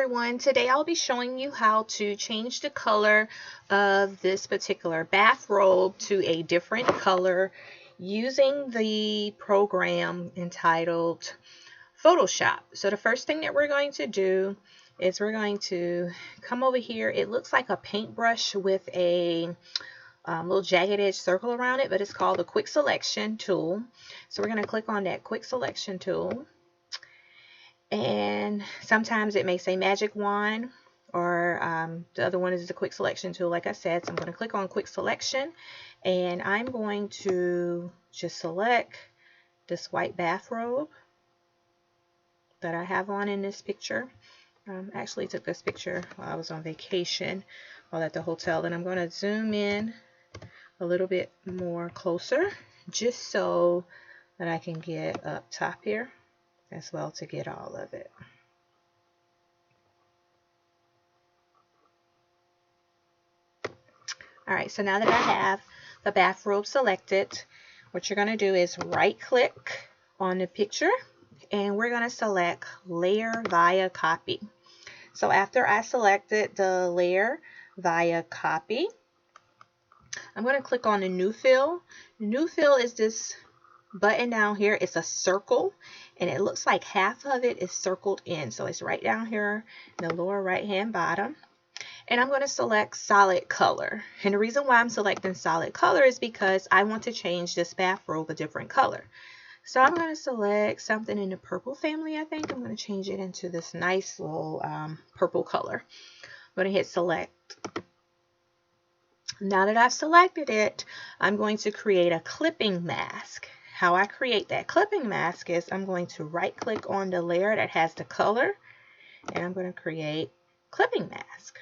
Everyone, today I'll be showing you how to change the color of this particular bathrobe to a different color using the program entitled Photoshop. So the first thing that we're going to do is we're going to come over here. It looks like a paintbrush with a little jagged edge circle around it, but it's called the Quick Selection tool. So we're going to click on that Quick Selection tool. And sometimes it may say magic wand, or the other one is the quick selection tool, like I said. So I'm going to click on quick selection, and I'm going to just select this white bathrobe that I have on in this picture. Actually took this picture while I was on vacation while at the hotel, and I'm going to zoom in a little bit more closer just so that I can get up top here as well to get all of it. Alright, so now that I have the bathrobe selected, what you're going to do is right click on the picture and we're going to select layer via copy. So after I selected the layer via copy, I'm going to click on the new fill. New fill is this button down here. It's a circle and it looks like half of it is circled in, so it's right down here in the lower right hand bottom. And I'm going to select solid color, and the reason why I'm selecting solid color is because I want to change this bathrobe a different color. So I'm going to select something in the purple family. I think I'm going to change it into this nice little purple color. I'm going to hit select. Now that I've selected it, I'm going to create a clipping mask. How I create that clipping mask is I'm going to right click on the layer that has the color and I'm going to create clipping mask.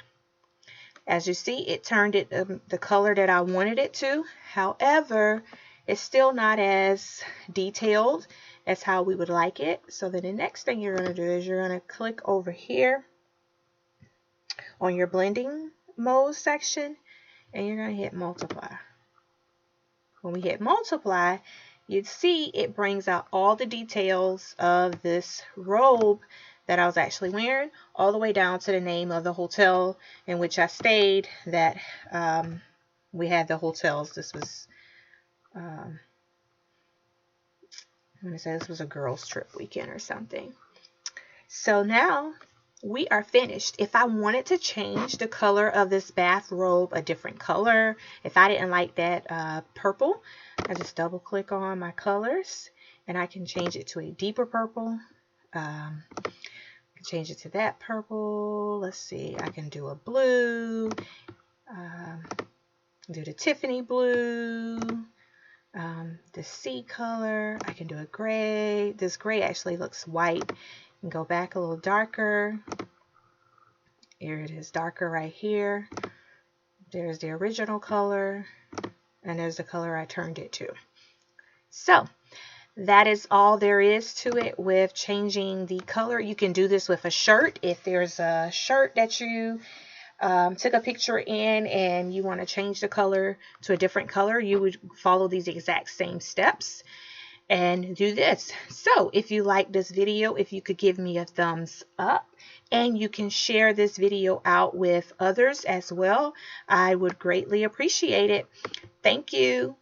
As you see, it turned it the color that I wanted it to. However, it's still not as detailed as how we would like it. So then the next thing you're going to do is you're going to click over here on your blending mode section and you're going to hit multiply. When we hit multiply, you'd see it brings out all the details of this robe that I was actually wearing, all the way down to the name of the hotel in which I stayed, that we had the hotels. This was, I'm going to say this was a girls trip weekend or something. So now we are finished. If I wanted to change the color of this bathrobe a different color, if I didn't like that purple, I just double click on my colors and I can change it to a deeper purple. I can change it to that purple. Let's see, I can do a blue, do the Tiffany blue, the sea color. I can do a gray. This gray actually looks white. And go back a little darker. Here it is, darker right here. There's the original color, and there's the color I turned it to. So that is all there is to it with changing the color. You can do this with a shirt. If there's a shirt that you took a picture in and you want to change the color to a different color, you would follow these exact same steps and do this. So if you like this video, if you could give me a thumbs up, and you can share this video out with others as well, I would greatly appreciate it. Thank you.